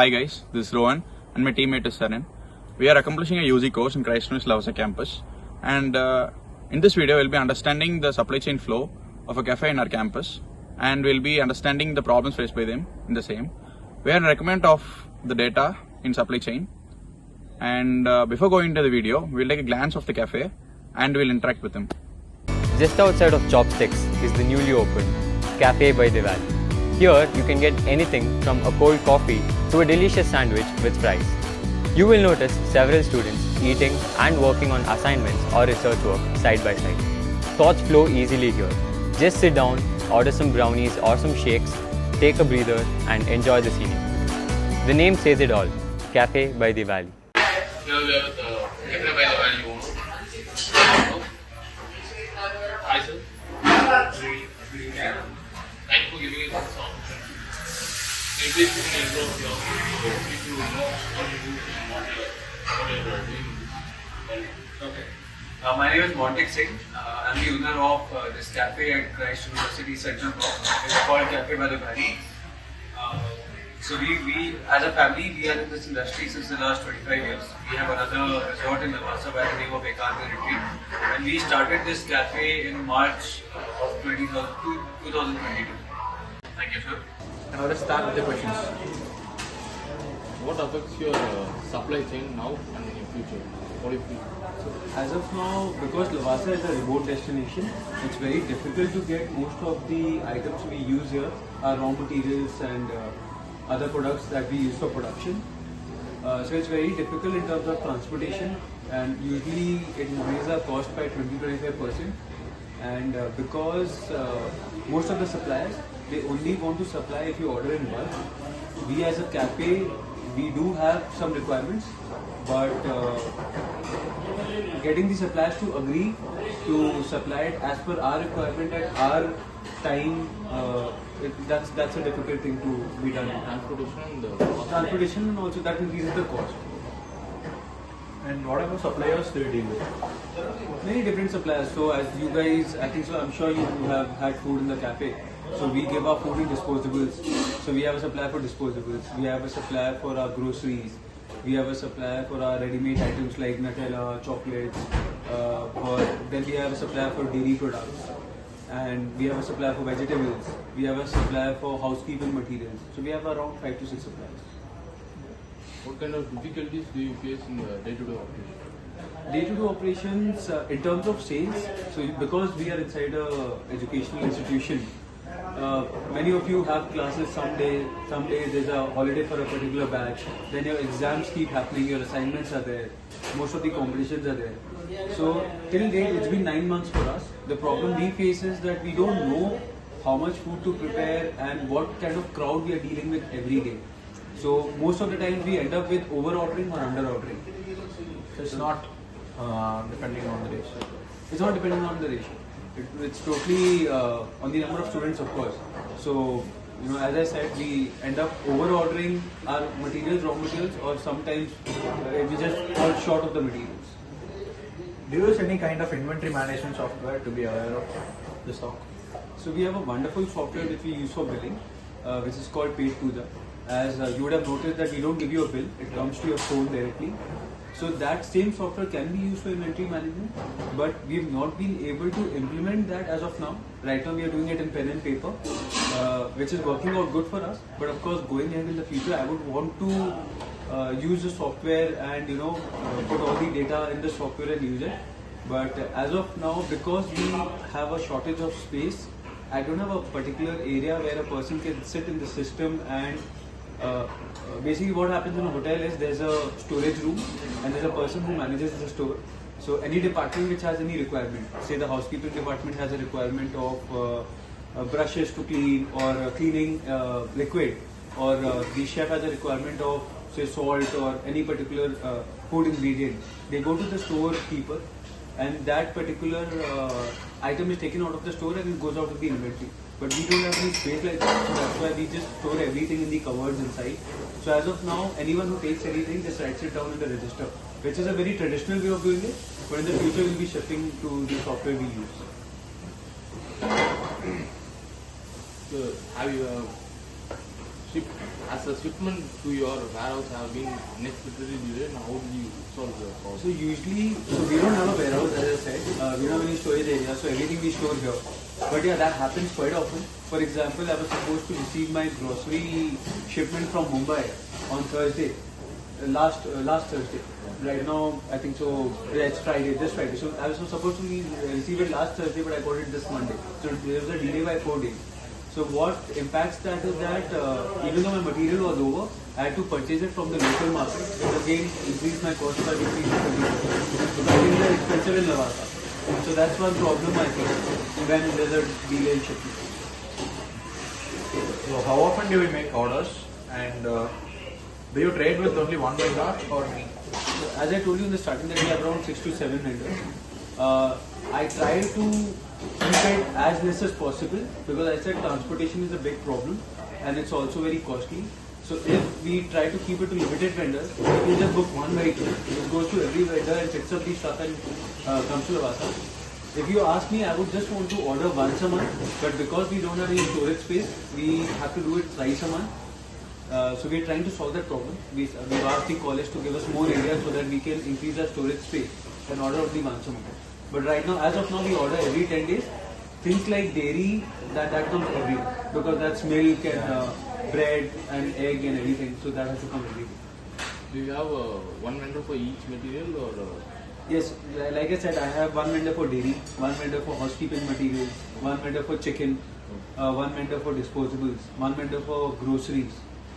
Hi guys, this is Rohan and my teammate is Sarin. We are accomplishing a UG course in Christ Church Lavasa campus, and in this video we'll be understanding the supply chain flow of a cafe in our campus, and we'll be understanding the problems faced by them in the same. We are in recommend of the data in supply chain, and before going into the video, we'll take a glance of the cafe and we'll interact with them. Just outside of Chopsticks is the newly opened Cafe by the Valley. Here you can get anything from a cold coffee to a delicious sandwich with fries. You will notice several students eating and working on assignments or research work side by side. Thoughts flow easily here. Just sit down, order some brownies or some shakes, take a breather and enjoy the scenery. The name says it all, Cafe by the Valley. Here we have the Cafe by the Valley owner. Hi sir. Thank you for giving us this opportunity. Can you please give me a intro of yourself? If you know what you do and what you are doing. Okay. My name is Montek Singh. I'm the owner of this cafe at Christ University Central Block. It's called Cafe by the Valley. So we as a family, we are in this industry since the last 25 years. We have another resort in Lavasa by the name of Ekanta Retreat. And we started this cafe in March of 2022. Thank you, sir. And now let's start with the questions. What affects your supply chain now and in future? What do you feel? As of now, because Lavasa is a remote destination, it's very difficult to get most of the items we use here, our raw materials and other products that we use for production. So it's very difficult in terms of transportation, and usually it increases our cost by 20-25%. And because most of the suppliers, they only want to supply if you order in bulk. We as a cafe, we do have some requirements, but getting the suppliers to agree to supply it as per our requirement at our time, that's a difficult thing to be done. Transportation and also that increases the cost. And what about suppliers do you deal with? Many different suppliers. So as you guys, I think so, I'm sure you have had food in the cafe. So we give our food in disposables. So we have a supplier for disposables. We have a supplier for our groceries. We have a supplier for our ready-made items like Nutella, chocolates. Then we have a supplier for dairy products. And we have a supplier for vegetables. We have a supplier for housekeeping materials. So we have around 5 to 6 suppliers. What kind of difficulties do you face in the day-to-day operation? Day-to-day operations in terms of sales. So because we are inside a educational institution, many of you have classes some days there's a holiday for a particular batch, then your exams keep happening, your assignments are there, most of the competitions are there. So till date it's been 9 months for us. The problem we face is that we don't know how much food to prepare and what kind of crowd we are dealing with every day. So most of the times we end up with over ordering or under ordering. So it's not depending on the ratio. It's not dependent on the ratio. It's totally on the number of students, of course. So, as I said, we end up over ordering our materials, raw materials, or sometimes we just fall short of the materials. Do you use any kind of inventory management software to be aware of the stock? So we have a wonderful software which we use for billing, which is called Paid Puja. As you would have noticed that we don't give you a bill, it comes to your phone directly. So that same software can be used for inventory management, but we have not been able to implement that as of now. Right now we are doing it in pen and paper, which is working out good for us. But of course, going ahead in the future, I would want to use the software and put all the data in the software and use it. But as of now, because we have a shortage of space, I don't have a particular area where a person can sit in the system and basically what happens in a hotel is there's a storage room and there's a person who manages the store. So any department which has any requirement, say the housekeeping department has a requirement of brushes to clean or cleaning liquid, or the chef has a requirement of say salt or any particular food ingredient, they go to the storekeeper and that particular item is taken out of the store and it goes out of the inventory. But we don't have any space like that, so that's why we just store everything in the cupboards inside. So as of now, anyone who takes anything just writes it down in the register, which is a very traditional way of doing it, but in the future we'll be shifting to the software we use. So have you as a shipment to your warehouse have been unexpectedly delayed, how do you solve the problem? So usually, we don't have a warehouse, as I said. We don't have any storage area, so everything we store here. But yeah, that happens quite often. For example, I was supposed to receive my grocery shipment from Mumbai on Thursday, last Thursday. Right now, I think so. Yeah, it's Friday, this Friday. So I was supposed to receive it last Thursday, but I got it this Monday. So there was a delay by 4 days. So what impacts that is that even though my material was over, I had to purchase it from the local market, which again increased my cost by 15 to 20%. So things are expensive in Lavasa. So that's one problem I think when there's a delay in shipment. So how often do we make orders, and do you trade with only one vendor or me? So as I told you in the starting that we have around 6 to 7 vendors. I try to keep it as less as possible because I said transportation is a big problem and it's also very costly. So if we try to keep it to limited vendors, we can just book one vehicle, it goes to every vendor and picks up the stuff and comes to Lavasa. If you ask me, I would just want to order once a month, but because we don't have any storage space, we have to do it thrice a month. So we're trying to solve that problem. We've asked the college to give us more area so that we can increase our storage space and order only once a month. But right now, as of now, we order every 10 days. Things like dairy, that comes every day because that's milk and bread and egg and everything. So that has to come every day. Do you have one vendor for each material or? Yes, like I said, I have one vendor for dairy, one vendor for housekeeping materials, one vendor for chicken, one vendor for disposables, one vendor for groceries,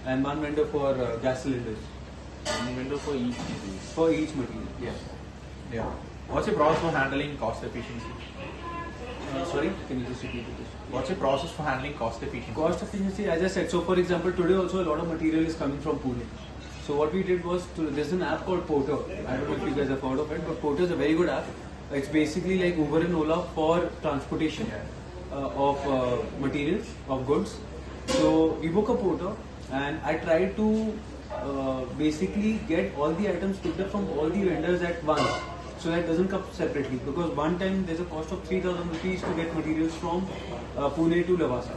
and one vendor for gas cylinders. One vendor for each material. For each material, yes. Yeah. What's your process for handling cost efficiency? Sorry, can you just repeat it? What's your process for handling cost efficiency? Cost efficiency, as I said, so for example, today also a lot of material is coming from Pune. So what we did was, there's an app called Porter. I don't know if you guys have heard of it, but Porter is a very good app. It's basically like Uber and Ola for transportation of materials, of goods. So we book a porter and I try to basically get all the items picked up from all the vendors at once. So that doesn't come separately because one time there's a cost of 3,000 rupees to get materials from Pune to Lavasa.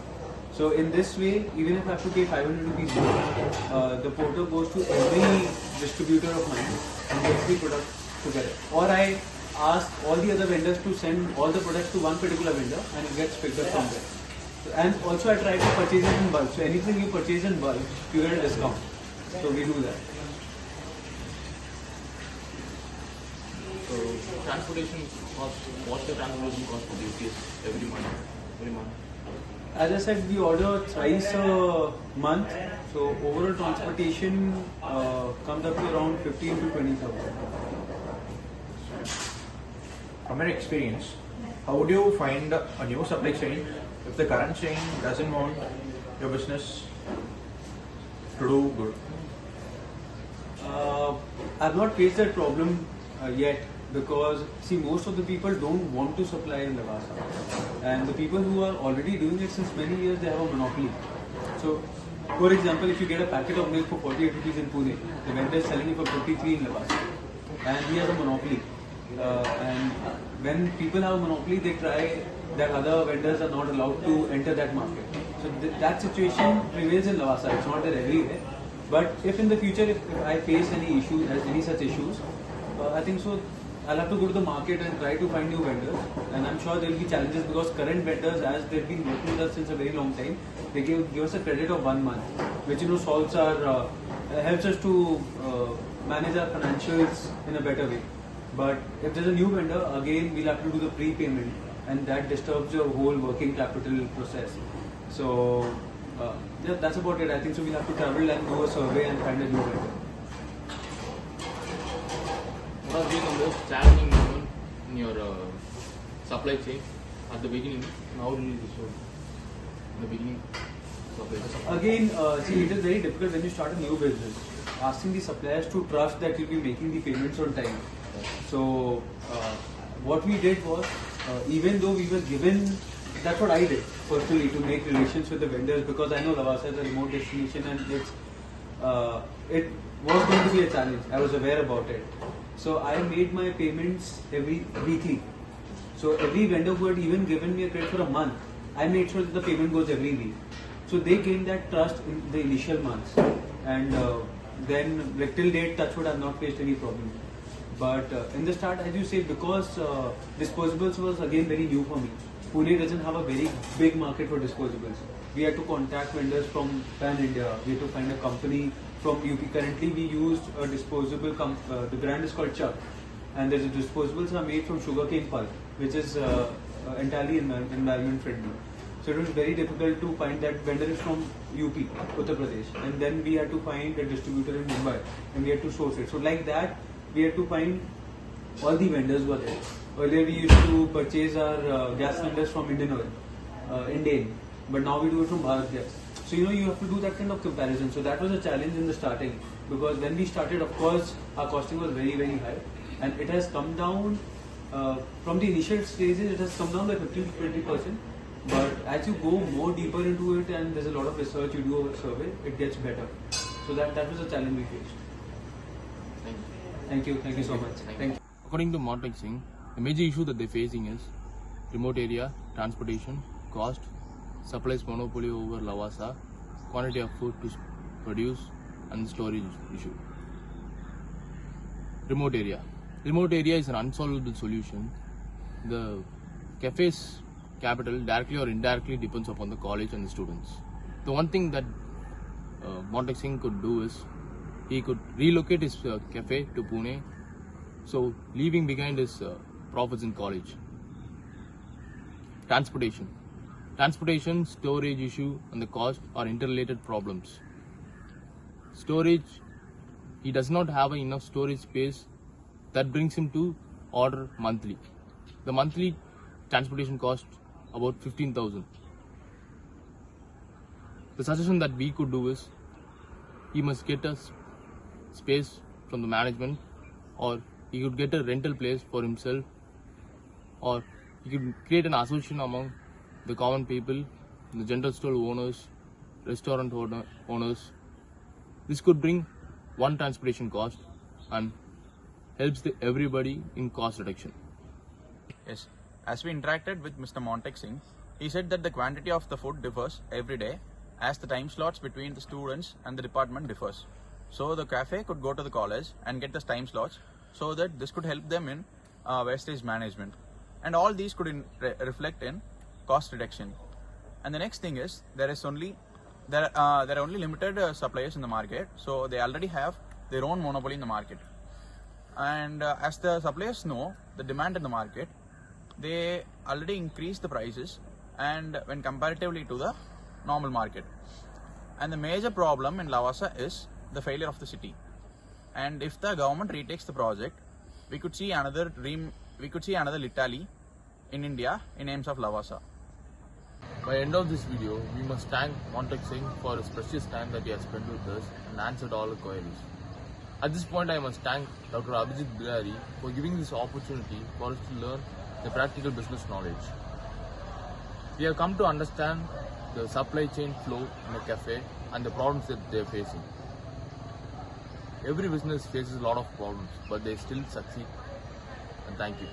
So in this way, even if I have to pay 500 rupees more, the porter goes to every distributor of mine and gets the product together. Or I ask all the other vendors to send all the products to one particular vendor and it gets picked up from there. So, and also I try to purchase it in bulk. So anything you purchase in bulk, you get a discount. So we do that. So transportation cost, what's the transportation cost for UPS every month? As I said, we order thrice a month. So overall transportation comes up to around 15 to 20,000. From your experience, how would you find a new supply chain if the current chain doesn't want your business to do good? I've not faced that problem yet because see most of the people don't want to supply in Lavasa and the people who are already doing it since many years, they have a monopoly. So for example, if you get a packet of milk for 48 rupees in Pune, the vendor is selling it for 53 in Lavasa and he has a monopoly. And when people have a monopoly, they try that other vendors are not allowed to enter that market. So that situation prevails in Lavasa. It's not there everywhere. But if in the future, if I face any issues, any such issues, I think so I'll have to go to the market and try to find new vendors. And I'm sure there will be challenges because current vendors, as they've been working with us since a very long time, they give us a credit of 1 month, which solves our, helps us to manage our financials in a better way. But if there's a new vendor, again we'll have to do the prepayment, and that disturbs your whole working capital process. So yeah, that's about it. I think so we'll have to travel and do a survey and find a new vendor. What has been the most challenging moment in your supply chain at the beginning? How did you resolve in the beginning? Again, see, it is very difficult when you start a new business. Asking the suppliers to trust that you'll be making the payments on time. So what we did was, even though we were given, that's what I did personally to make relations with the vendors because I know Lavasa is a remote destination and it was going to be a challenge. I was aware about it. So I made my payments every weekly. So every vendor who had even given me a credit for a month, I made sure that the payment goes every week. So they gained that trust in the initial months, and then like till date, touchwood, I've not faced any problem. But in the start, as you say, because disposables was again very new for me. Pune doesn't have a very big market for disposables. We had to contact vendors from Pan India. We had to find a company from UP. Currently, we used a disposable. The brand is called Chuck, and the disposables are made from sugarcane pulp, which is entirely environment friendly. So it was very difficult to find that vendor is from UP, Uttar Pradesh, and then we had to find a distributor in Mumbai, and we had to source it. So like that, we had to find all the vendors were there. Earlier we used to purchase our gas cylinders from Indian Oil, Indian, but now we do it from Bharat Gas. So you have to do that kind of comparison. So that was a challenge in the starting, because when we started, of course, our costing was very high, and it has come down from the initial stages. It has come down by 15 to 20%. But as you go more deeper into it, and there's a lot of research, you do a survey, it gets better. So that was a challenge we faced. Thank you so much. Thank you. According to Montek Singh, the major issue that they're facing is remote area, transportation, cost, supplies monopoly over Lavasa, quantity of food to produce, and storage issue. Remote area. Remote area is an unsolvable solution. The cafe's capital directly or indirectly depends upon the college and the students. The one thing that Montek Singh could do is he could relocate his cafe to Pune, so leaving behind his profits in college. Transportation, storage issue and the cost are interrelated problems. Storage, he does not have enough storage space that brings him to order monthly. The monthly transportation cost about 15,000. The suggestion that we could do is he must get a space from the management, or he could get a rental place for himself, or he could create an association among the common people, the general store owners, restaurant owners. This could bring one transportation cost and helps everybody in cost reduction. Yes, as we interacted with Mr. Montek Singh, he said that the quantity of the food differs every day as the time slots between the students and the department differs. So the cafe could go to the college and get the time slots, so that this could help them in wastage management. And all these could reflect in cost reduction. And the next thing is there are only limited suppliers in the market, so they already have their own monopoly in the market. And as the suppliers know the demand in the market, they already increase the prices and when comparatively to the normal market. And the major problem in Lavasa is the failure of the city. And if the government retakes the project, we could see another Italy in India in names of Lavasa. By the end of this video, we must thank Montek Singh for his precious time that he has spent with us and answered all the queries. At this point, I must thank Dr. Abhijit Bilari for giving this opportunity for us to learn the practical business knowledge. We have come to understand the supply chain flow in a cafe and the problems that they are facing. Every business faces a lot of problems, but they still succeed. And thank you.